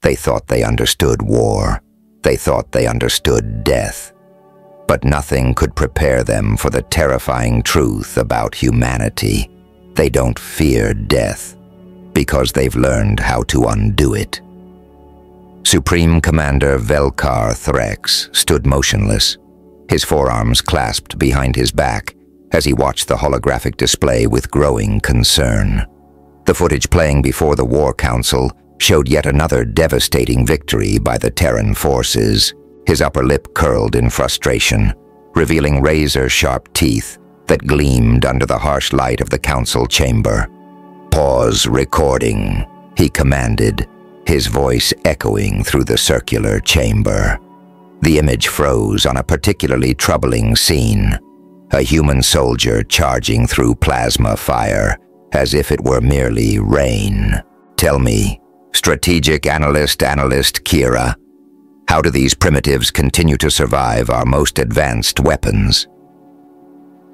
They thought they understood war. They thought they understood death. But nothing could prepare them for the terrifying truth about humanity. They don't fear death because they've learned how to undo it. Supreme Commander Velkar Threx stood motionless, his forearms clasped behind his back as he watched the holographic display with growing concern. The footage playing before the War Council showed yet another devastating victory by the Terran forces. His upper lip curled in frustration, revealing razor-sharp teeth that gleamed under the harsh light of the council chamber. "Pause recording," he commanded, his voice echoing through the circular chamber. The image froze on a particularly troubling scene, a human soldier charging through plasma fire as if it were merely rain. "Tell me, Strategic Analyst Kira, how do these primitives continue to survive our most advanced weapons?"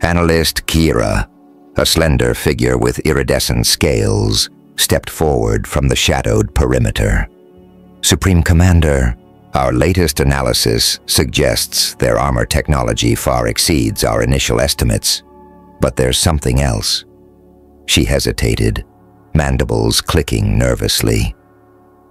Analyst Kira, a slender figure with iridescent scales, stepped forward from the shadowed perimeter. "Supreme Commander, our latest analysis suggests their armor technology far exceeds our initial estimates. But there's something else." She hesitated, mandibles clicking nervously.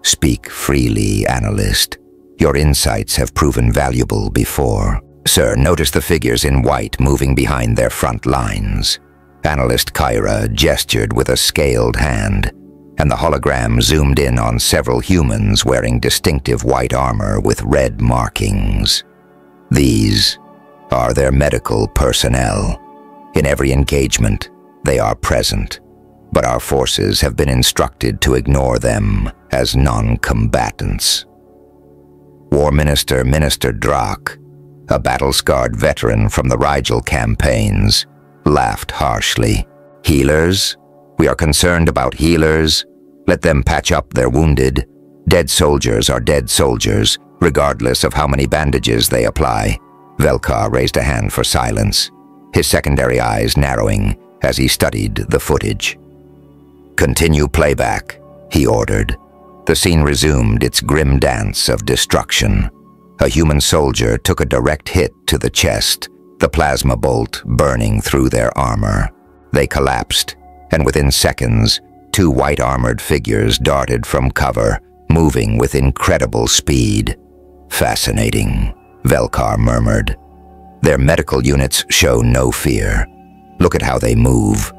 "Speak freely, Analyst. Your insights have proven valuable before." "Sir, notice the figures in white moving behind their front lines." Analyst Kyra gestured with a scaled hand, and the hologram zoomed in on several humans wearing distinctive white armor with red markings. "These are their medical personnel. In every engagement, they are present, but our forces have been instructed to ignore them as non-combatants." War Minister Drak, a battle-scarred veteran from the Rigel campaigns, laughed harshly. "Healers? We are concerned about healers. Let them patch up their wounded. Dead soldiers are dead soldiers, regardless of how many bandages they apply." Velkar raised a hand for silence, his secondary eyes narrowing as he studied the footage. "Continue playback," he ordered. The scene resumed its grim dance of destruction. A human soldier took a direct hit to the chest, the plasma bolt burning through their armor. They collapsed, and within seconds, two white-armored figures darted from cover, moving with incredible speed. "Fascinating," Velkar murmured. "Their medical units show no fear. Look at how they move.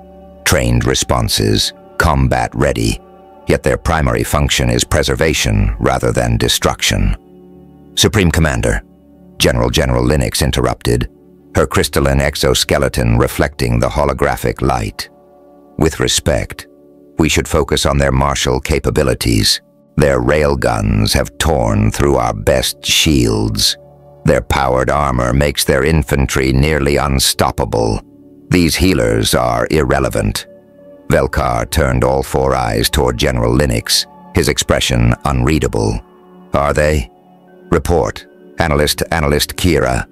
Trained responses, combat-ready, yet their primary function is preservation rather than destruction." "Supreme Commander," General Linux interrupted, her crystalline exoskeleton reflecting the holographic light. "With respect, we should focus on their martial capabilities. Their railguns have torn through our best shields. Their powered armor makes their infantry nearly unstoppable. These healers are irrelevant." Velkar turned all four eyes toward General Linux, his expression unreadable. "Are they?" "Report, Analyst Kira.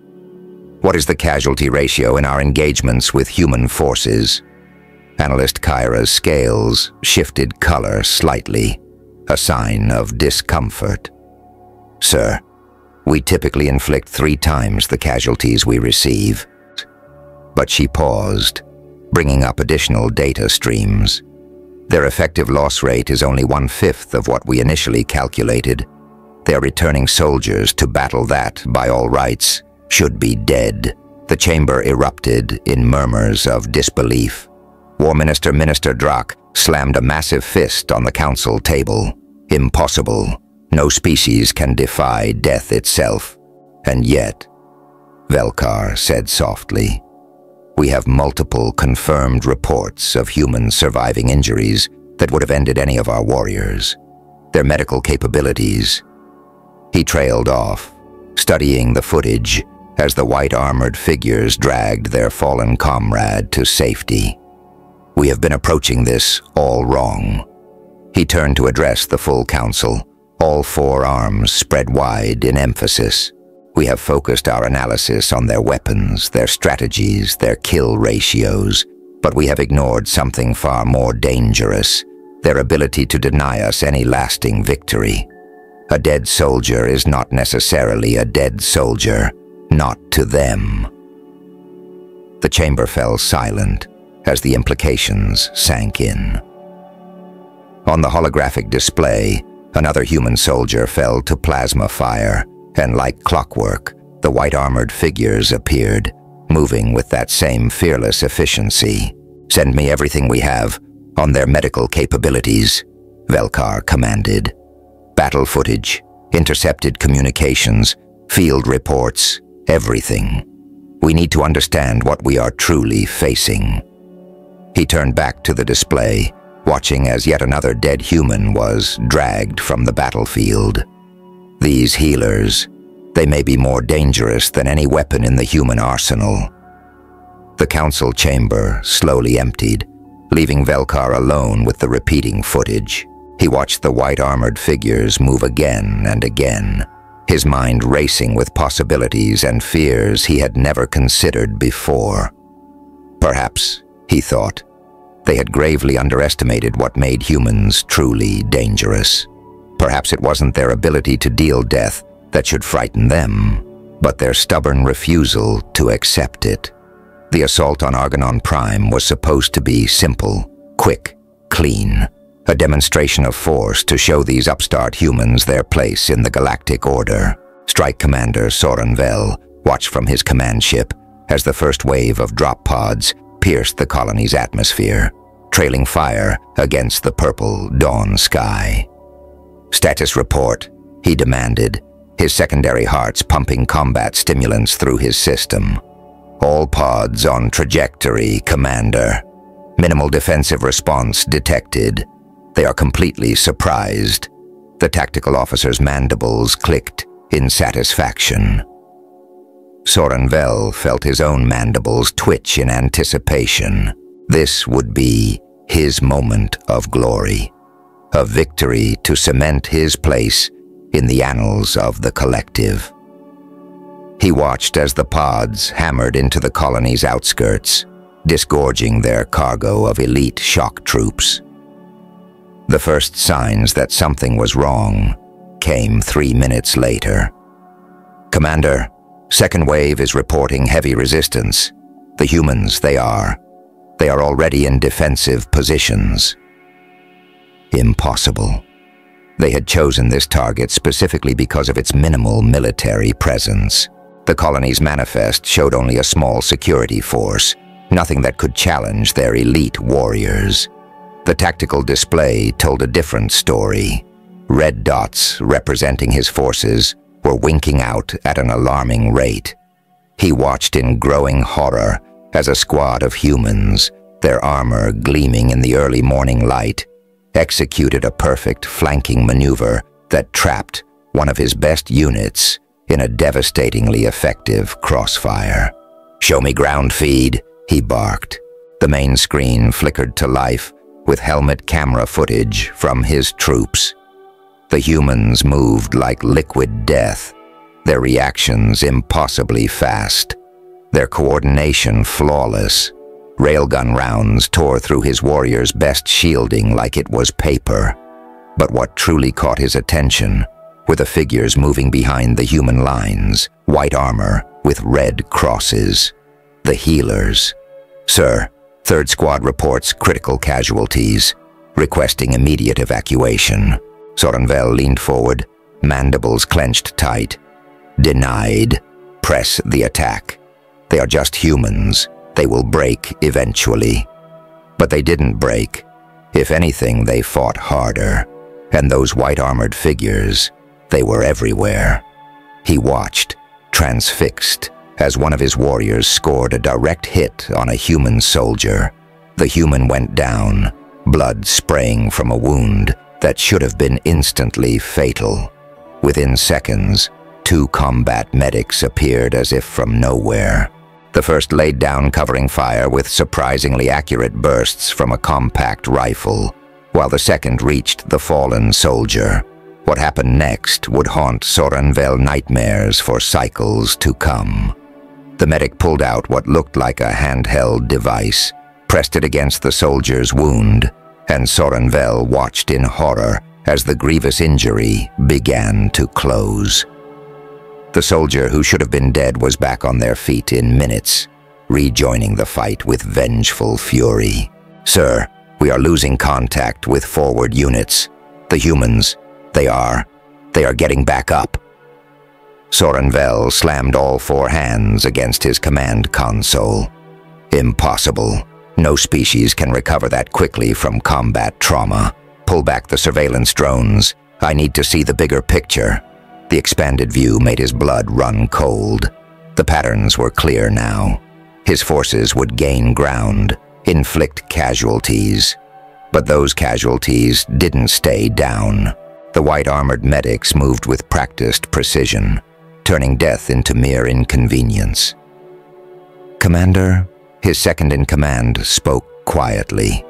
What is the casualty ratio in our engagements with human forces?" Analyst Kyra's scales shifted color slightly, a sign of discomfort. "Sir, we typically inflict 3 times the casualties we receive." But she paused, bringing up additional data streams. "Their effective loss rate is only 1/5 of what we initially calculated. Their returning soldiers to battle that, by all rights, should be dead." The chamber erupted in murmurs of disbelief. War Minister Drak slammed a massive fist on the council table. "Impossible. No species can defy death itself. And yet," Velkar said softly, "we have multiple confirmed reports of humans surviving injuries that would have ended any of our warriors. Their medical capabilities." He trailed off, studying the footage as the white-armored figures dragged their fallen comrade to safety. "We have been approaching this all wrong." He turned to address the full council, all 4 arms spread wide in emphasis. "We have focused our analysis on their weapons, their strategies, their kill ratios, but we have ignored something far more dangerous, their ability to deny us any lasting victory. A dead soldier is not necessarily a dead soldier, not to them. The chamber fell silent as the implications sank in. On the holographic display, another human soldier fell to plasma fire, and like clockwork, the white-armored figures appeared, moving with that same fearless efficiency. "Send me everything we have on their medical capabilities," Velkar commanded. "Battle footage, intercepted communications, field reports, everything. We need to understand what we are truly facing." He turned back to the display, watching as yet another dead human was dragged from the battlefield. These healers, they may be more dangerous than any weapon in the human arsenal. The council chamber slowly emptied, leaving Velkar alone with the repeating footage. He watched the white-armored figures move again and again, his mind racing with possibilities and fears he had never considered before. Perhaps, he thought, they had gravely underestimated what made humans truly dangerous. Perhaps it wasn't their ability to deal death that should frighten them, but their stubborn refusal to accept it. The assault on Argonon Prime was supposed to be simple, quick, clean, a demonstration of force to show these upstart humans their place in the galactic order. Strike Commander Soren Vel watched from his command ship as the first wave of drop pods pierced the colony's atmosphere, trailing fire against the purple dawn sky. "Status report," he demanded, his secondary hearts pumping combat stimulants through his system. "All pods on trajectory, Commander. Minimal defensive response detected. They are completely surprised." The tactical officer's mandibles clicked in satisfaction. Soren Vel felt his own mandibles twitch in anticipation. This would be his moment of glory, a victory to cement his place in the annals of the collective. He watched as the pods hammered into the colony's outskirts, disgorging their cargo of elite shock troops. The first signs that something was wrong came 3 minutes later. "Commander, second wave is reporting heavy resistance. The humans, they are already in defensive positions." Impossible. They had chosen this target specifically because of its minimal military presence. The colony's manifest showed only a small security force, nothing that could challenge their elite warriors. The tactical display told a different story. Red dots representing his forces were winking out at an alarming rate. He watched in growing horror as a squad of humans, their armor gleaming in the early morning light, executed a perfect flanking maneuver that trapped one of his best units in a devastatingly effective crossfire. "Show me ground feed," he barked. The main screen flickered to life with helmet camera footage from his troops. The humans moved like liquid death, their reactions impossibly fast, their coordination flawless. Railgun rounds tore through his warrior's best shielding like it was paper. But what truly caught his attention were the figures moving behind the human lines, white armor with red crosses. The healers. "Sir, 3rd Squad reports critical casualties, requesting immediate evacuation." Soren Vel leaned forward, mandibles clenched tight. "Denied. Press the attack. They are just humans. They will break eventually." But they didn't break. If anything, they fought harder. And those white-armored figures, they were everywhere. He watched, transfixed, as one of his warriors scored a direct hit on a human soldier. The human went down, blood spraying from a wound that should have been instantly fatal. Within seconds, 2 combat medics appeared as if from nowhere. The first laid down covering fire with surprisingly accurate bursts from a compact rifle, while the second reached the fallen soldier. What happened next would haunt Soren Vel nightmares for cycles to come. The medic pulled out what looked like a handheld device, pressed it against the soldier's wound, and Soren Vel watched in horror as the grievous injury began to close. The soldier who should have been dead was back on their feet in minutes, rejoining the fight with vengeful fury. "Sir, we are losing contact with forward units. The humans, they are getting back up." Sorenvel slammed all four hands against his command console. "Impossible. No species can recover that quickly from combat trauma. Pull back the surveillance drones. I need to see the bigger picture." The expanded view made his blood run cold. The patterns were clear now. His forces would gain ground, inflict casualties. But those casualties didn't stay down. The white-armored medics moved with practiced precision, turning death into mere inconvenience. "Commander," his second-in-command spoke quietly.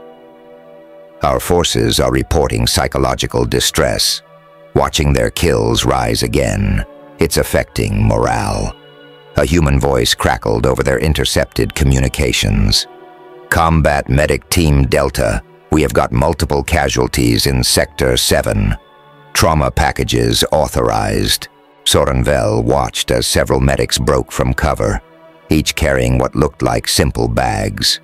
"Our forces are reporting psychological distress. Watching their kills rise again, it's affecting morale." A human voice crackled over their intercepted communications. "Combat Medic Team Delta, we have got multiple casualties in Sector 7. Trauma packages authorized." Sorenvel watched as several medics broke from cover, each carrying what looked like simple bags.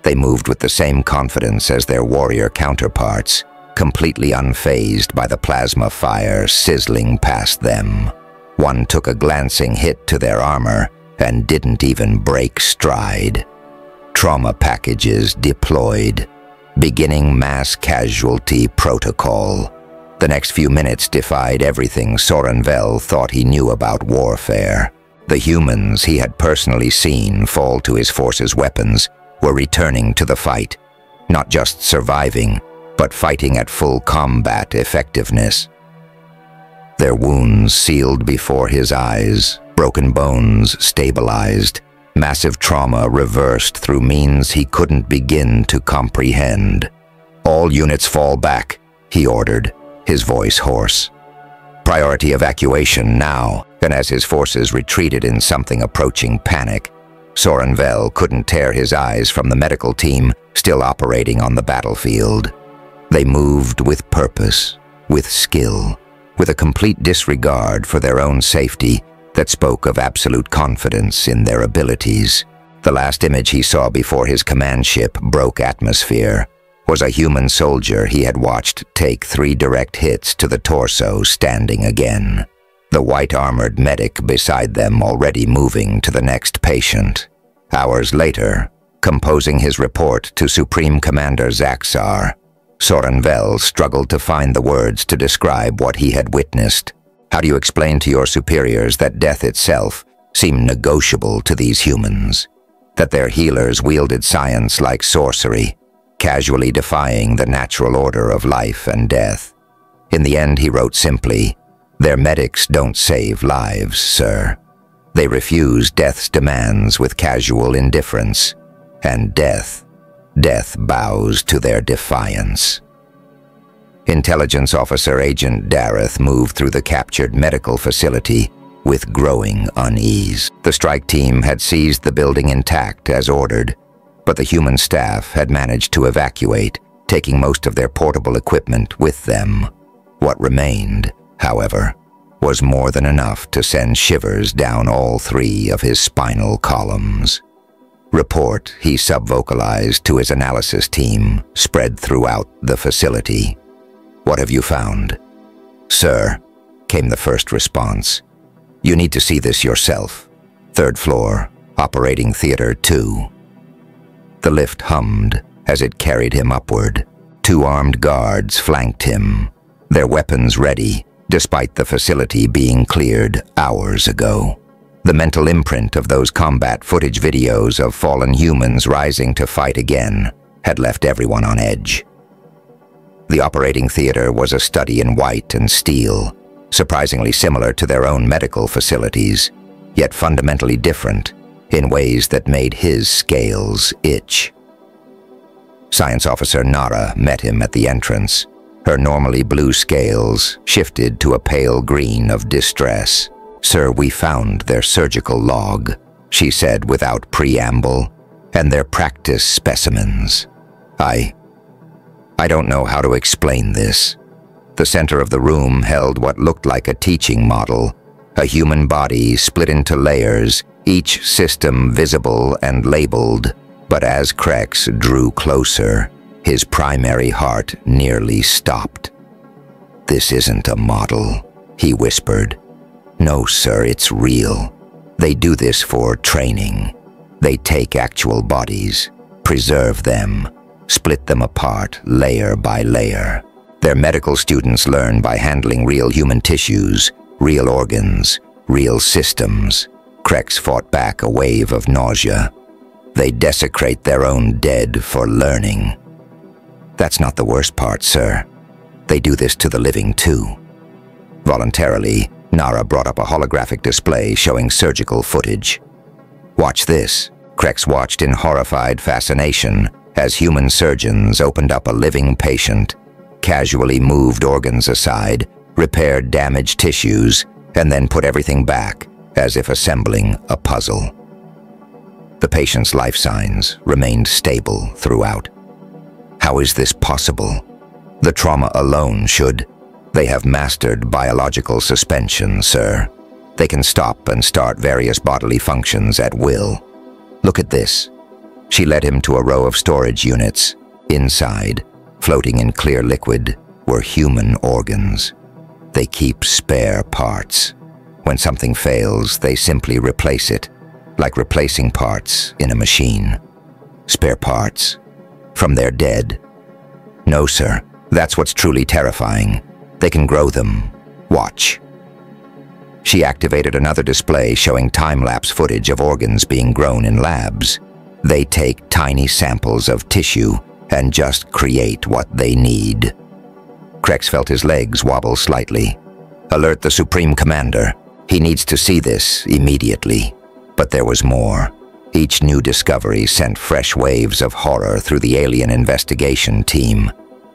They moved with the same confidence as their warrior counterparts, completely unfazed by the plasma fire sizzling past them. One took a glancing hit to their armor and didn't even break stride. Trauma packages deployed, beginning mass casualty protocol. The next few minutes defied everything Sorenvel thought he knew about warfare. The humans he had personally seen fall to his force's weapons were returning to the fight, not just surviving, but fighting at full combat effectiveness. Their wounds sealed before his eyes, broken bones stabilized, massive trauma reversed through means he couldn't begin to comprehend. "All units fall back," he ordered, his voice hoarse. "Priority evacuation now." And as his forces retreated in something approaching panic, Sorenvel couldn't tear his eyes from the medical team still operating on the battlefield. They moved with purpose, with skill, with a complete disregard for their own safety that spoke of absolute confidence in their abilities. The last image he saw before his command ship broke atmosphere was a human soldier he had watched take 3 direct hits to the torso standing again. The white-armored medic beside them already moving to the next patient. Hours later, composing his report to Supreme Commander Zaxar, Sorenvel struggled to find the words to describe what he had witnessed. How do you explain to your superiors that death itself seemed negotiable to these humans? That their healers wielded science like sorcery, casually defying the natural order of life and death? In the end, he wrote simply, "Their medics don't save lives, sir. They refuse death's demands with casual indifference, and death bows to their defiance." Intelligence Officer Agent Dareth moved through the captured medical facility with growing unease. The strike team had seized the building intact as ordered, but the human staff had managed to evacuate, taking most of their portable equipment with them. What remained, however, was more than enough to send shivers down all 3 of his spinal columns. "Report," he subvocalized to his analysis team, spread throughout the facility. "What have you found?" "Sir," came the first response. "You need to see this yourself. 3rd floor, Operating Theater 2. The lift hummed as it carried him upward. 2 armed guards flanked him, their weapons ready, despite the facility being cleared hours ago. The mental imprint of those combat footage videos of fallen humans rising to fight again had left everyone on edge. The operating theater was a study in white and steel, surprisingly similar to their own medical facilities, yet fundamentally different in ways that made his scales itch. Science Officer Nara met him at the entrance. Her normally blue scales shifted to a pale green of distress. "Sir, we found their surgical log," she said without preamble, "and their practice specimens. I don't know how to explain this." The center of the room held what looked like a teaching model, a human body split into layers, each system visible and labeled. But as Krex drew closer, his primary heart nearly stopped. "This isn't a model," he whispered. "No, sir, it's real. They do this for training. They take actual bodies, preserve them, split them apart layer by layer. Their medical students learn by handling real human tissues, real organs, real systems." Krex fought back a wave of nausea. "They desecrate their own dead for learning." "That's not the worst part, sir. They do this to the living too." Voluntarily, Nara brought up a holographic display showing surgical footage. "Watch this." Krex watched in horrified fascination as human surgeons opened up a living patient, casually moved organs aside, repaired damaged tissues, and then put everything back as if assembling a puzzle. The patient's life signs remained stable throughout. How is this possible? The trauma alone should. They have mastered biological suspension, sir. They can stop and start various bodily functions at will. Look at this. She led him to a row of storage units. Inside, floating in clear liquid, were human organs. They keep spare parts. When something fails, they simply replace it, like replacing parts in a machine. Spare parts? From their dead? No, sir. That's what's truly terrifying. They can grow them. Watch. She activated another display showing time-lapse footage of organs being grown in labs. They take tiny samples of tissue and just create what they need. Krex felt his legs wobble slightly. Alert the Supreme Commander. He needs to see this immediately. But there was more. Each new discovery sent fresh waves of horror through the alien investigation team.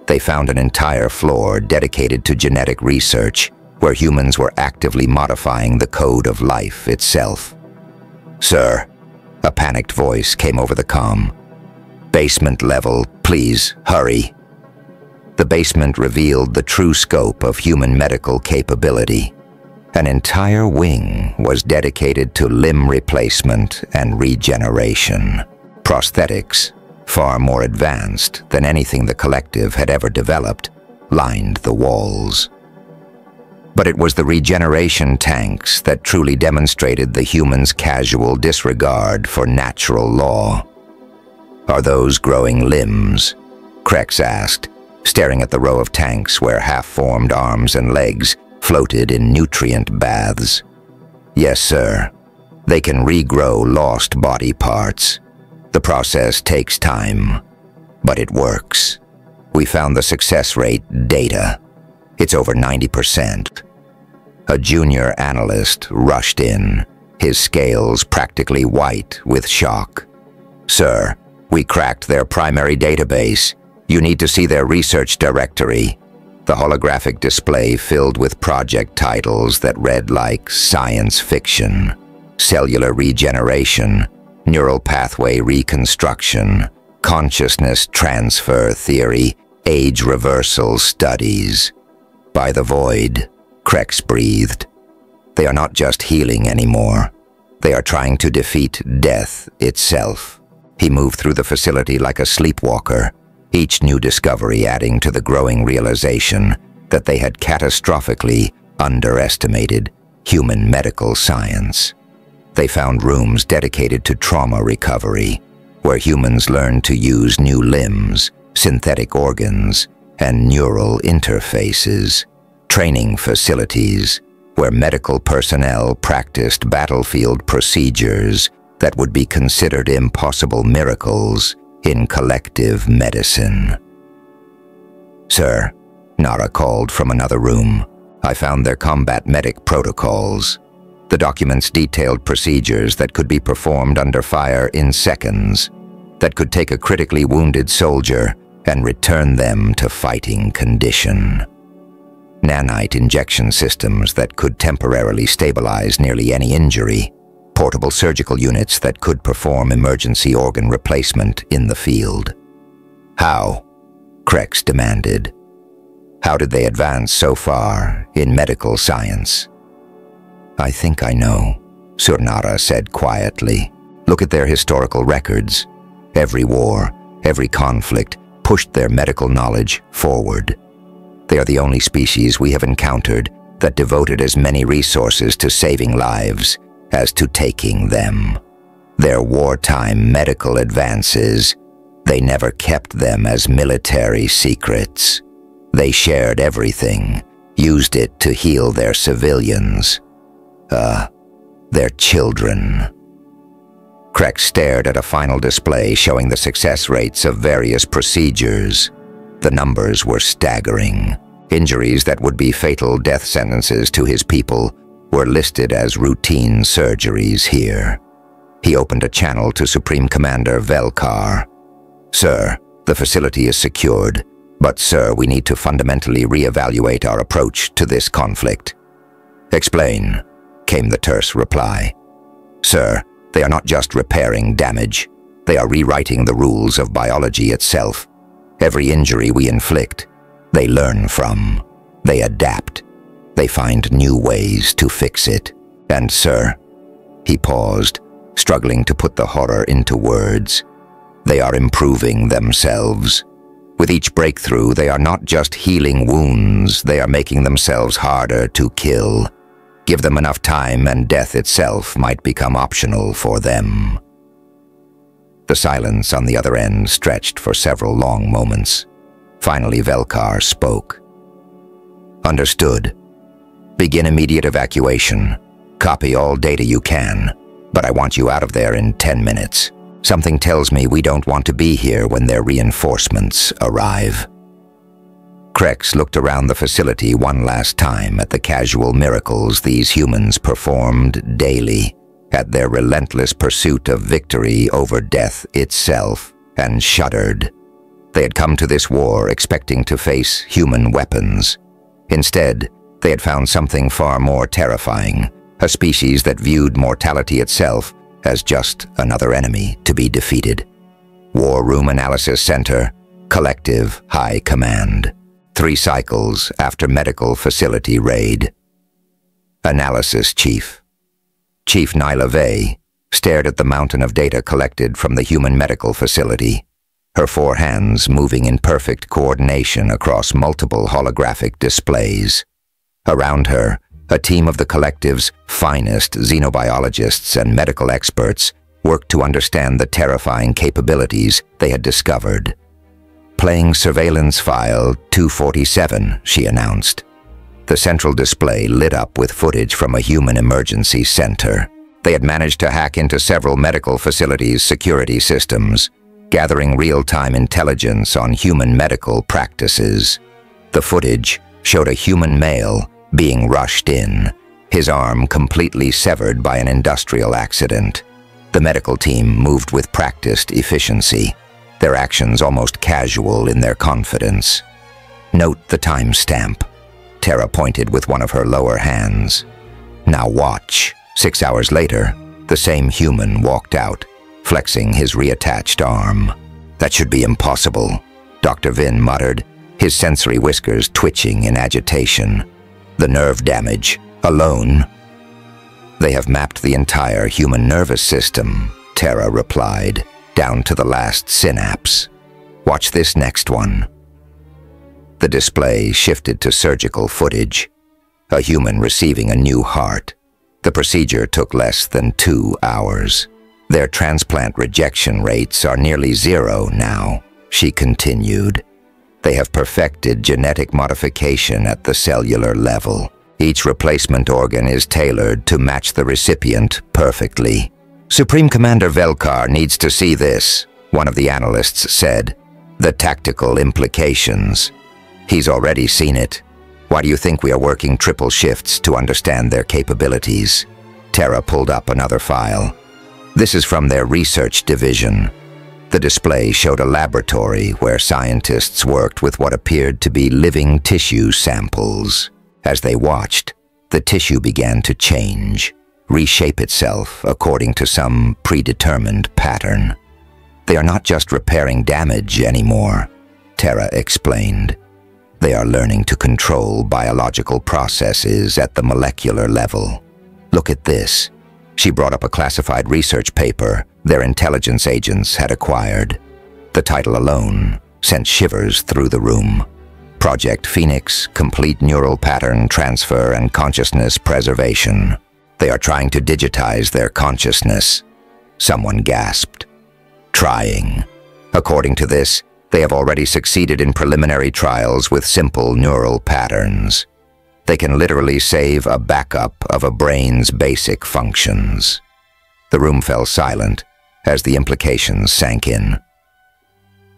They found an entire floor dedicated to genetic research, where humans were actively modifying the code of life itself. "Sir," a panicked voice came over the comm. "Basement level, please, hurry." The basement revealed the true scope of human medical capability. An entire wing was dedicated to limb replacement and regeneration. Prosthetics, far more advanced than anything the collective had ever developed, lined the walls. But it was the regeneration tanks that truly demonstrated the human's casual disregard for natural law. "Are those growing limbs?" Krex asked, staring at the row of tanks where half-formed arms and legs floated in nutrient baths. "Yes, sir. They can regrow lost body parts. The process takes time, but it works. We found the success rate data. It's over 90%. A junior analyst rushed in, his scales practically white with shock. "Sir, we cracked their primary database. You need to see their research directory." The holographic display filled with project titles that read like science fiction, cellular regeneration, neural pathway reconstruction, consciousness transfer theory, age reversal studies. "By the void," Krex breathed. "They are not just healing anymore. They are trying to defeat death itself." He moved through the facility like a sleepwalker, each new discovery adding to the growing realization that they had catastrophically underestimated human medical science. They found rooms dedicated to trauma recovery, where humans learned to use new limbs, synthetic organs, and neural interfaces. Training facilities, where medical personnel practiced battlefield procedures that would be considered impossible miracles in collective medicine. "Sir," Nara called from another room, "I found their combat medic protocols. The documents detailed procedures that could be performed under fire in seconds, that could take a critically wounded soldier and return them to fighting condition. Nanite injection systems that could temporarily stabilize nearly any injury, portable surgical units that could perform emergency organ replacement in the field." "How?" Krex demanded. How did they advance so far in medical science? I think I know, Surnara said quietly. Look at their historical records. Every war, every conflict pushed their medical knowledge forward. They are the only species we have encountered that devoted as many resources to saving lives as to taking them. Their wartime medical advances, they never kept them as military secrets. They shared everything, used it to heal their civilians. Their children. Krex stared at a final display showing the success rates of various procedures. The numbers were staggering. Injuries that would be fatal death sentences to his people were listed as routine surgeries here. He opened a channel to Supreme Commander Velkar. Sir, the facility is secured, but sir, we need to fundamentally reevaluate our approach to this conflict. Explain, came the terse reply. Sir, they are not just repairing damage. They are rewriting the rules of biology itself. Every injury we inflict, they learn from. They adapt. They find new ways to fix it. And sir, he paused, struggling to put the horror into words. They are improving themselves. With each breakthrough, they are not just healing wounds, they are making themselves harder to kill. Give them enough time and death itself might become optional for them. The silence on the other end stretched for several long moments. Finally, Velkar spoke. Understood. Begin immediate evacuation. Copy all data you can, but I want you out of there in 10 minutes. Something tells me we don't want to be here when their reinforcements arrive. Krex looked around the facility one last time at the casual miracles these humans performed daily, at their relentless pursuit of victory over death itself, and shuddered. They had come to this war expecting to face human weapons. Instead, they had found something far more terrifying, a species that viewed mortality itself as just another enemy to be defeated. War Room Analysis Center, Collective High Command. 3 cycles after medical facility raid. Analysis Chief. Chief Nyla Vey stared at the mountain of data collected from the human medical facility, her 4 hands moving in perfect coordination across multiple holographic displays. Around her, a team of the Collective's finest xenobiologists and medical experts worked to understand the terrifying capabilities they had discovered. Playing surveillance file 247, she announced. The central display lit up with footage from a human emergency center. They had managed to hack into several medical facilities' security systems, gathering real-time intelligence on human medical practices. The footage showed a human male being rushed in, his arm completely severed by an industrial accident. The medical team moved with practiced efficiency, their actions almost casual in their confidence. Note the timestamp. Terra pointed with one of her lower hands. Now watch. 6 hours later, the same human walked out, flexing his reattached arm. That should be impossible, Dr. Vin muttered, his sensory whiskers twitching in agitation. The nerve damage alone. They have mapped the entire human nervous system, Terra replied, down to the last synapse. Watch this next one. The display shifted to surgical footage. A human receiving a new heart. The procedure took less than 2 hours. Their transplant rejection rates are nearly 0 now, she continued. They have perfected genetic modification at the cellular level. Each replacement organ is tailored to match the recipient perfectly. Supreme Commander Velkar needs to see this, one of the analysts said. The tactical implications. He's already seen it. Why do you think we are working triple shifts to understand their capabilities? Terra pulled up another file. This is from their research division. The display showed a laboratory where scientists worked with what appeared to be living tissue samples. As they watched, the tissue began to change, reshape itself according to some predetermined pattern. They are not just repairing damage anymore, Terra explained. They are learning to control biological processes at the molecular level. Look at this. She brought up a classified research paper their intelligence agents had acquired. The title alone sent shivers through the room. Project Phoenix, Complete Neural Pattern Transfer and Consciousness Preservation. They are trying to digitize their consciousness. Someone gasped. Trying. According to this, they have already succeeded in preliminary trials with simple neural patterns. They can literally save a backup of a brain's basic functions. The room fell silent as the implications sank in.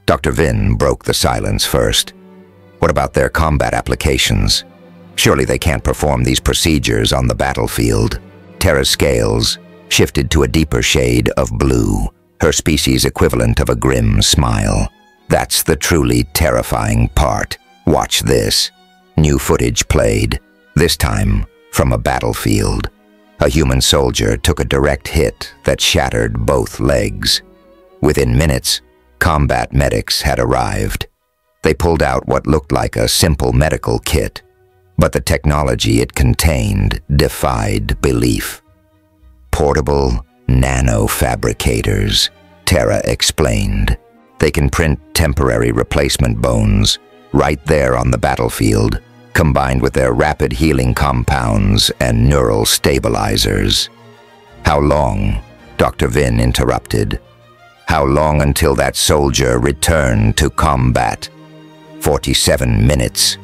Dr. Vin broke the silence first. What about their combat applications? Surely they can't perform these procedures on the battlefield. Terra's scales shifted to a deeper shade of blue, her species equivalent of a grim smile. That's the truly terrifying part. Watch this. New footage played, this time from a battlefield. A human soldier took a direct hit that shattered both legs. Within minutes, combat medics had arrived. They pulled out what looked like a simple medical kit, but the technology it contained defied belief. Portable nanofabricators, Terra explained. They can print temporary replacement bones right there on the battlefield, combined with their rapid healing compounds and neural stabilizers. How long? Dr. Vin interrupted. How long until that soldier returned to combat? 47 minutes.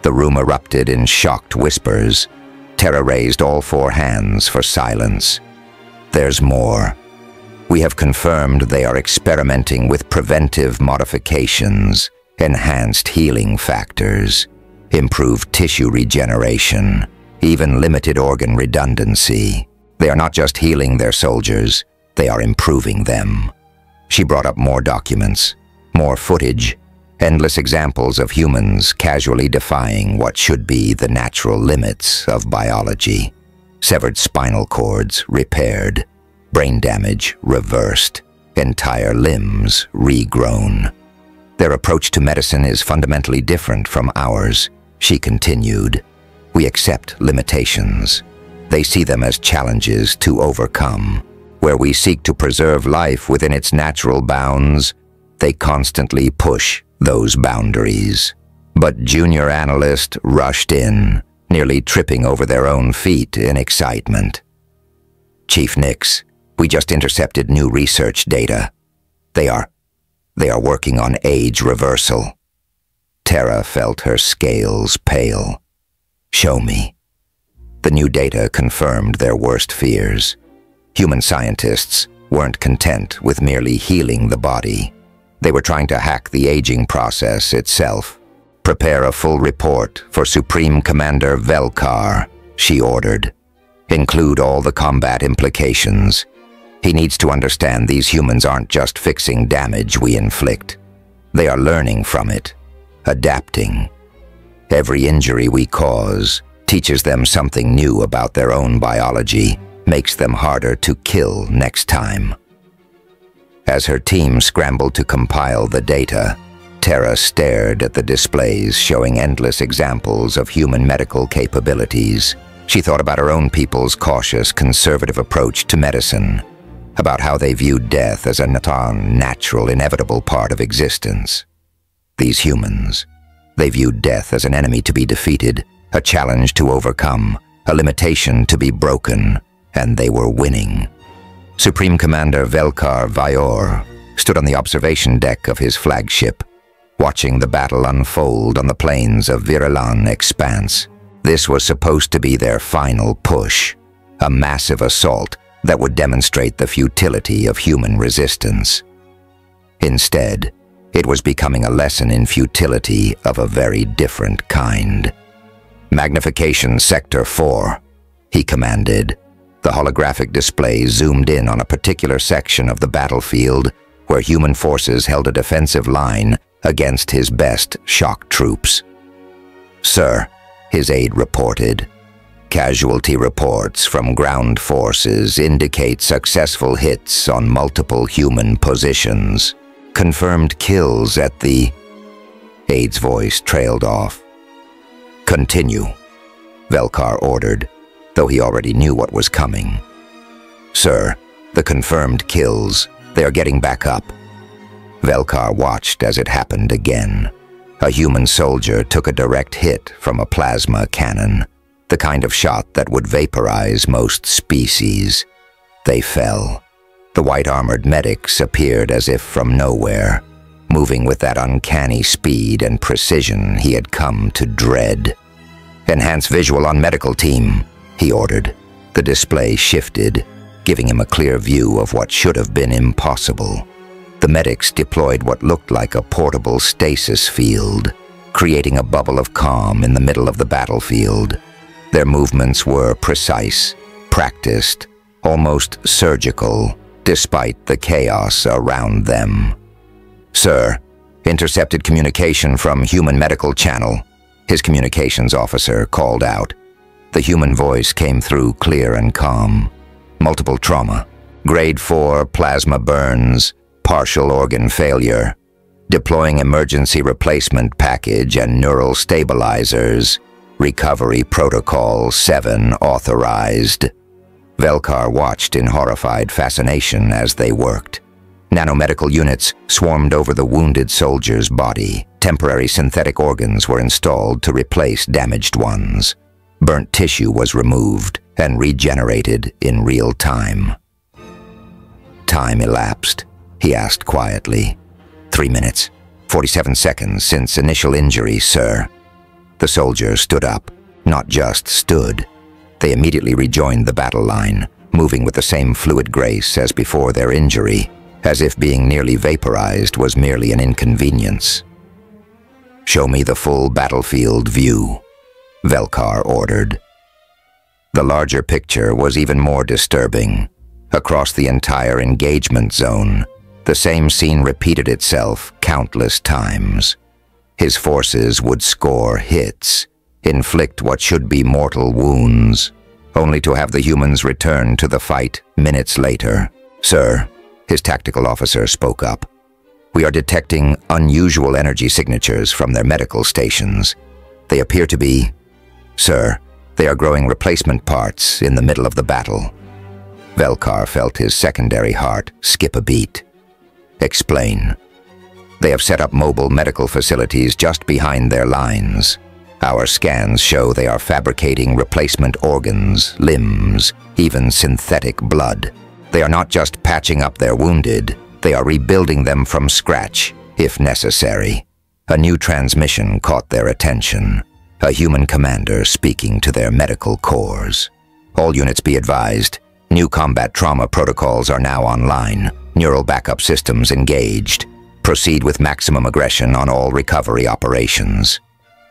The room erupted in shocked whispers. Terra raised all four hands for silence. There's more. We have confirmed they are experimenting with preventive modifications, enhanced healing factors, improved tissue regeneration, even limited organ redundancy. They are not just healing their soldiers, they are improving them. She brought up more documents, more footage, endless examples of humans casually defying what should be the natural limits of biology. Severed spinal cords repaired, brain damage reversed, entire limbs regrown. Their approach to medicine is fundamentally different from ours, she continued. We accept limitations. They see them as challenges to overcome. Where we seek to preserve life within its natural bounds, they constantly push those boundaries. But junior analysts rushed in, nearly tripping over their own feet in excitement. Chief Nix, we just intercepted new research data. They are working on age reversal. Terra felt her scales pale. Show me. The new data confirmed their worst fears. Human scientists weren't content with merely healing the body. They were trying to hack the aging process itself. Prepare a full report for Supreme Commander Velkar, she ordered. Include all the combat implications. He needs to understand these humans aren't just fixing damage we inflict. They are learning from it, adapting. Every injury we cause teaches them something new about their own biology, makes them harder to kill next time. As her team scrambled to compile the data, Terra stared at the displays showing endless examples of human medical capabilities. She thought about her own people's cautious, conservative approach to medicine, about how they viewed death as a natural, inevitable part of existence. These humans, they viewed death as an enemy to be defeated, a challenge to overcome, a limitation to be broken, and they were winning. Supreme Commander Velkar Vayor stood on the observation deck of his flagship, watching the battle unfold on the plains of Virilan Expanse. This was supposed to be their final push, a massive assault that would demonstrate the futility of human resistance. Instead, it was becoming a lesson in futility of a very different kind. Magnification Sector 4, he commanded. The holographic display zoomed in on a particular section of the battlefield where human forces held a defensive line against his best shock troops. Sir, his aide reported, casualty reports from ground forces indicate successful hits on multiple human positions. Confirmed kills at the... Aide's voice trailed off. "Continue," Velkar ordered, though he already knew what was coming. "Sir, the confirmed kills. They are getting back up." Velkar watched as it happened again. A human soldier took a direct hit from a plasma cannon, the kind of shot that would vaporize most species. They fell. The white-armored medics appeared as if from nowhere, moving with that uncanny speed and precision he had come to dread. "Enhance visual on medical team," he ordered. The display shifted, giving him a clear view of what should have been impossible. The medics deployed what looked like a portable stasis field, creating a bubble of calm in the middle of the battlefield. Their movements were precise, practiced, almost surgical, despite the chaos around them. "Sir, intercepted communication from human medical channel," his communications officer called out. The human voice came through clear and calm. "Multiple trauma, grade 4 plasma burns, partial organ failure. Deploying emergency replacement package and neural stabilizers. Recovery protocol 7 authorized." Velkar watched in horrified fascination as they worked. Nanomedical units swarmed over the wounded soldier's body. Temporary synthetic organs were installed to replace damaged ones. Burnt tissue was removed and regenerated in real time. Time elapsed. He asked quietly. 3 minutes, 47 seconds since initial injury, sir." The soldier stood up, not just stood. They immediately rejoined the battle line, moving with the same fluid grace as before their injury, as if being nearly vaporized was merely an inconvenience. "Show me the full battlefield view," Velkar ordered. The larger picture was even more disturbing. Across the entire engagement zone, the same scene repeated itself countless times. His forces would score hits, inflict what should be mortal wounds, only to have the humans return to the fight minutes later. "Sir," his tactical officer spoke up, "we are detecting unusual energy signatures from their medical stations. They appear to be... Sir, they are growing replacement parts in the middle of the battle." Velkar felt his secondary heart skip a beat. "Explain." "They have set up mobile medical facilities just behind their lines. Our scans show they are fabricating replacement organs, limbs, even synthetic blood. They are not just patching up their wounded, they are rebuilding them from scratch, if necessary." A new transmission caught their attention. A human commander speaking to their medical corps. "All units be advised. New combat trauma protocols are now online. Neural backup systems engaged. Proceed with maximum aggression on all recovery operations."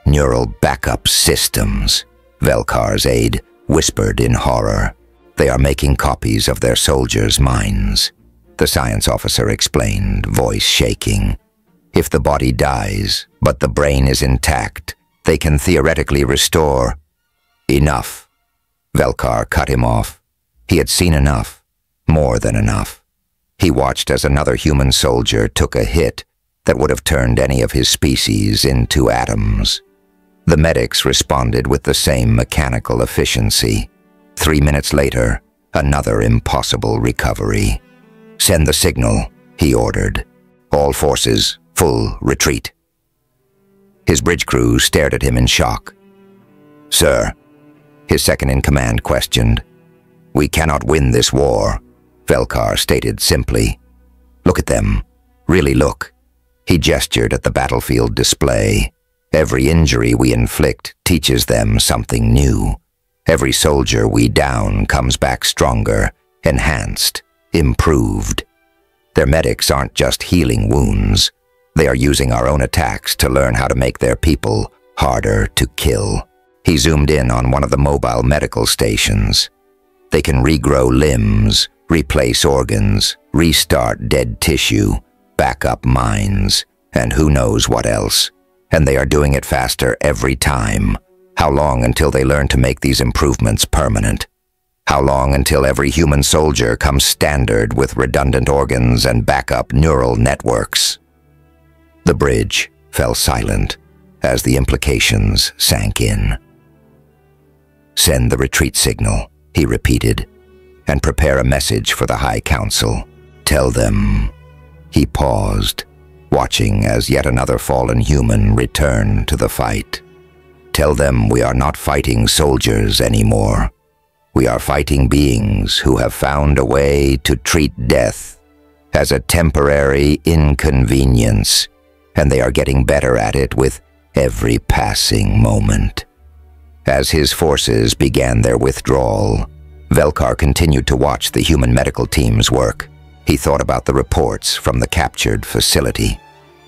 "Neural backup systems," Velkar's aide whispered in horror. "They are making copies of their soldiers' minds," the science officer explained, voice shaking. "If the body dies, but the brain is intact, they can theoretically restore—" "Enough," Velkar cut him off. He had seen enough, more than enough. He watched as another human soldier took a hit that would have turned any of his species into atoms. The medics responded with the same mechanical efficiency. 3 minutes later, another impossible recovery. "Send the signal," he ordered. "All forces, full retreat." His bridge crew stared at him in shock. "Sir," his second-in-command questioned. "We cannot win this war," Velkar stated simply. "Look at them. Really look." He gestured at the battlefield display. "Every injury we inflict teaches them something new. Every soldier we down comes back stronger, enhanced, improved. Their medics aren't just healing wounds. They are using our own attacks to learn how to make their people harder to kill." He zoomed in on one of the mobile medical stations. "They can regrow limbs, replace organs, restart dead tissue, back up minds, and who knows what else. And they are doing it faster every time. How long until they learn to make these improvements permanent? How long until every human soldier comes standard with redundant organs and backup neural networks?" The bridge fell silent as the implications sank in. "Send the retreat signal," he repeated, "and prepare a message for the High Council. Tell them—" He paused, watching as yet another fallen human returned to the fight. "Tell them we are not fighting soldiers anymore. We are fighting beings who have found a way to treat death as a temporary inconvenience, and they are getting better at it with every passing moment." As his forces began their withdrawal, Velkar continued to watch the human medical team's work. He thought about the reports from the captured facility,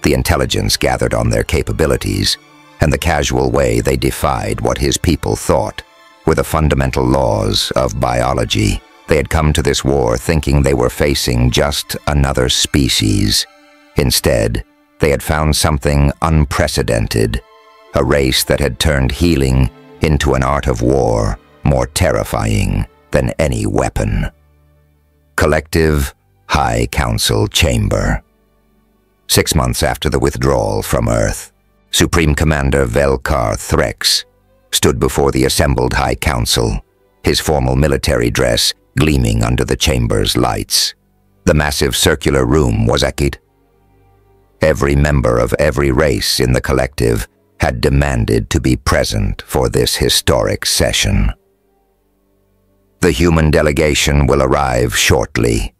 the intelligence gathered on their capabilities, and the casual way they defied what his people thought were the fundamental laws of biology. They had come to this war thinking they were facing just another species. Instead, they had found something unprecedented, a race that had turned healing into an art of war more terrifying than any weapon. Collective High Council Chamber. 6 months after the withdrawal from Earth, Supreme Commander Velkar Threx stood before the assembled High Council, his formal military dress gleaming under the chamber's lights. The massive circular room was echoed. Every member of every race in the collective had demanded to be present for this historic session. "The human delegation will arrive shortly,"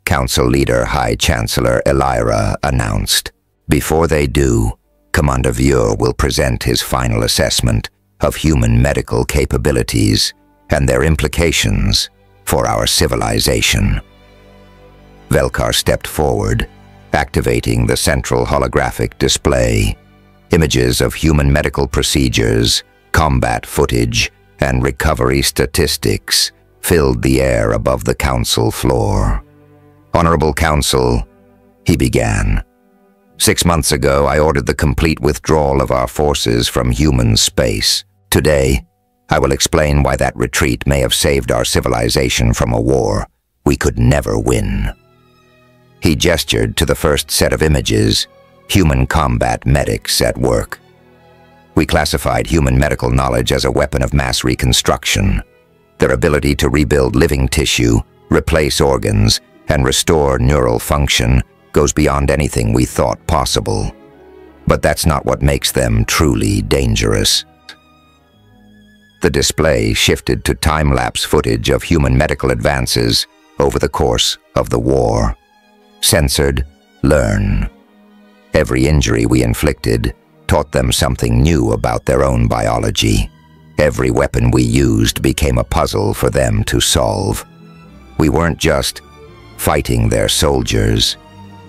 Council Leader High Chancellor Elira announced. "Before they do, Commander Vuur will present his final assessment of human medical capabilities and their implications for our civilization." Velkar stepped forward, activating the central holographic display. Images of human medical procedures, combat footage, and recovery statistics filled the air above the council floor. "Honorable Council," he began. "6 months ago, I ordered the complete withdrawal of our forces from human space. Today, I will explain why that retreat may have saved our civilization from a war we could never win." He gestured to the first set of images, human combat medics at work. "We classified human medical knowledge as a weapon of mass reconstruction. Their ability to rebuild living tissue, replace organs, and restore neural function goes beyond anything we thought possible. But that's not what makes them truly dangerous." The display shifted to time-lapse footage of human medical advances over the course of the war. Censored, learn. Every injury we inflicted taught them something new about their own biology. Every weapon we used became a puzzle for them to solve. We weren't just fighting their soldiers.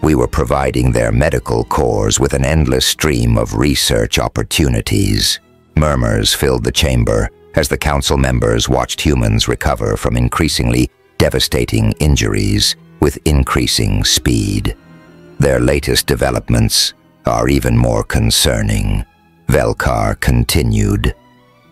We were providing their medical corps with an endless stream of research opportunities. Murmurs filled the chamber as the council members watched humans recover from increasingly devastating injuries with increasing speed. "Their latest developments are even more concerning," Velkar continued.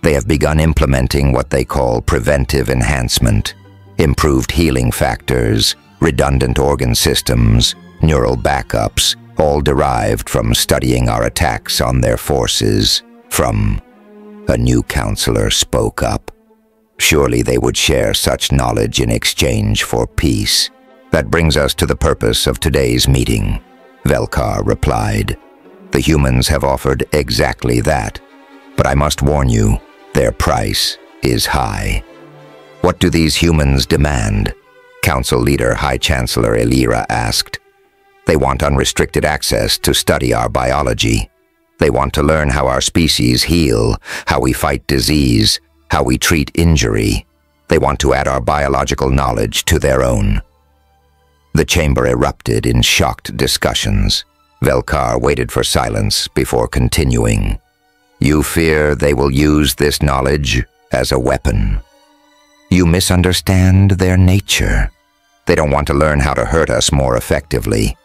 "They have begun implementing what they call preventive enhancement, improved healing factors, redundant organ systems, neural backups, all derived from studying our attacks on their forces. A new counselor spoke up. Surely they would share such knowledge in exchange for peace. "That brings us to the purpose of today's meeting," Velkar replied. "The humans have offered exactly that, but I must warn you, their price is high." "What do these humans demand?" Council Leader High Chancellor Elira asked. "They want unrestricted access to study our biology. They want to learn how our species heal, how we fight disease, how we treat injury. They want to add our biological knowledge to their own." The chamber erupted in shocked discussions. Velkar waited for silence before continuing. "You fear they will use this knowledge as a weapon. You misunderstand their nature. They don't want to learn how to hurt us more effectively.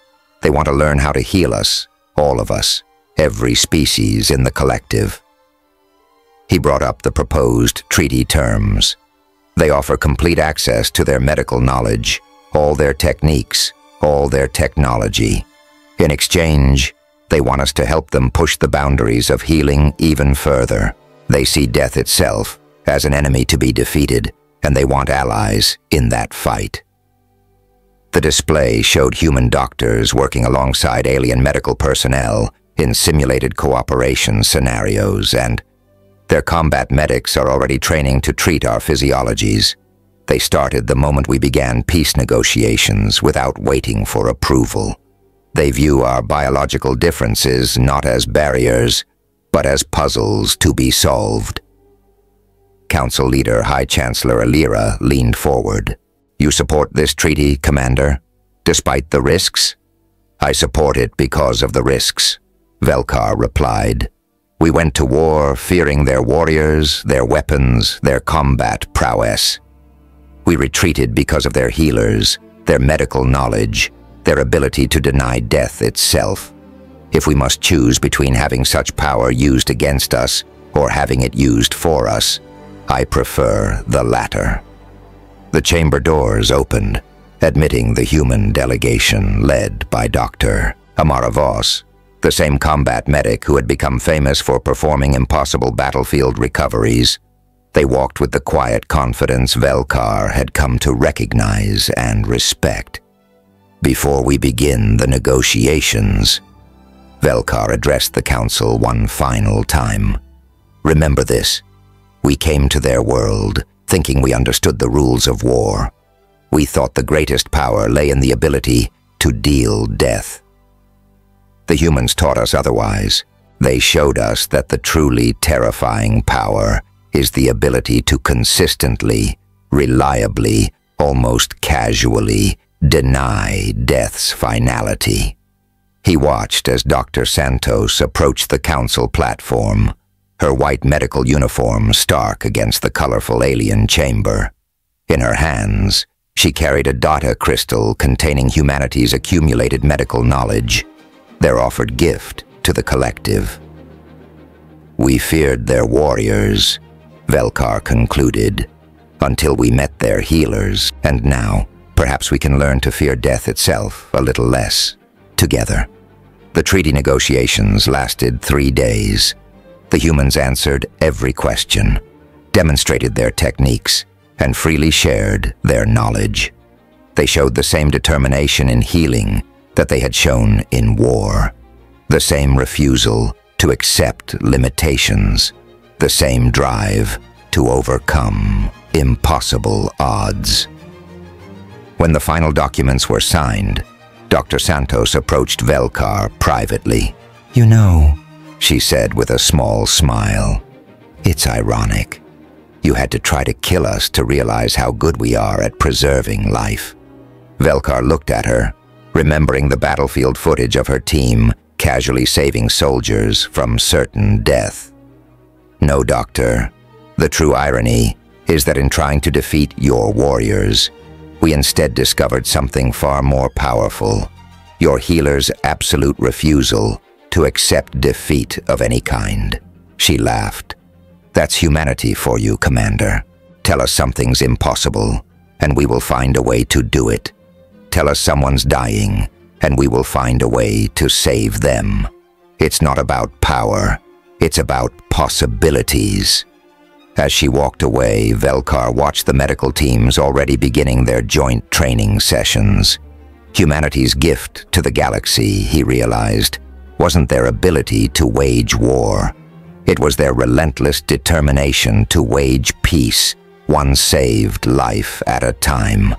They want to learn how to heal us, all of us, every species in the collective." He brought up the proposed treaty terms. "They offer complete access to their medical knowledge, all their techniques, all their technology. In exchange, They want us to help them push the boundaries of healing even further. They see death itself as an enemy to be defeated, and they want allies in that fight. The display showed human doctors working alongside alien medical personnel in simulated cooperation scenarios, and their combat medics are already training to treat our physiologies. They started the moment we began peace negotiations without waiting for approval. They view our biological differences not as barriers, but as puzzles to be solved. Council leader High Chancellor Alira leaned forward. "You support this treaty, Commander, despite the risks?" "I support it because of the risks," Velkar replied. "We went to war fearing their warriors, their weapons, their combat prowess. We retreated because of their healers, their medical knowledge, their ability to deny death itself. If we must choose between having such power used against us or having it used for us, I prefer the latter." The chamber doors opened, admitting the human delegation led by Dr. Amara Voss, the same combat medic who had become famous for performing impossible battlefield recoveries. They walked with the quiet confidence Velkar had come to recognize and respect. "Before we begin the negotiations," Velkar addressed the council one final time. "Remember this. We came to their world thinking we understood the rules of war. We thought the greatest power lay in the ability to deal death. The humans taught us otherwise. They showed us that the truly terrifying power is the ability to consistently, reliably, almost casually deny death's finality." He watched as Dr. Santos approached the council platform, her white medical uniform stark against the colorful alien chamber. In her hands, she carried a data crystal containing humanity's accumulated medical knowledge, their offered gift to the collective. "We feared their warriors," Velkar concluded, "until we met their healers, and now perhaps we can learn to fear death itself a little less, together." The treaty negotiations lasted 3 days. The humans answered every question, demonstrated their techniques, and freely shared their knowledge. They showed the same determination in healing that they had shown in war, the same refusal to accept limitations, the same drive to overcome impossible odds. When the final documents were signed, Dr. Santos approached Velkar privately. "You know," she said with a small smile, "it's ironic. You had to try to kill us to realize how good we are at preserving life." Velkar looked at her, remembering the battlefield footage of her team casually saving soldiers from certain death. "No, Doctor. The true irony is that in trying to defeat your warriors, we instead discovered something far more powerful: your healer's absolute refusal to accept defeat of any kind." She laughed. "That's humanity for you, Commander. Tell us something's impossible, and we will find a way to do it. Tell us someone's dying, and we will find a way to save them. It's not about power, it's about possibilities." As she walked away, Velkar watched the medical teams already beginning their joint training sessions. Humanity's gift to the galaxy, he realized, wasn't their ability to wage war. It was their relentless determination to wage peace, one saved life at a time.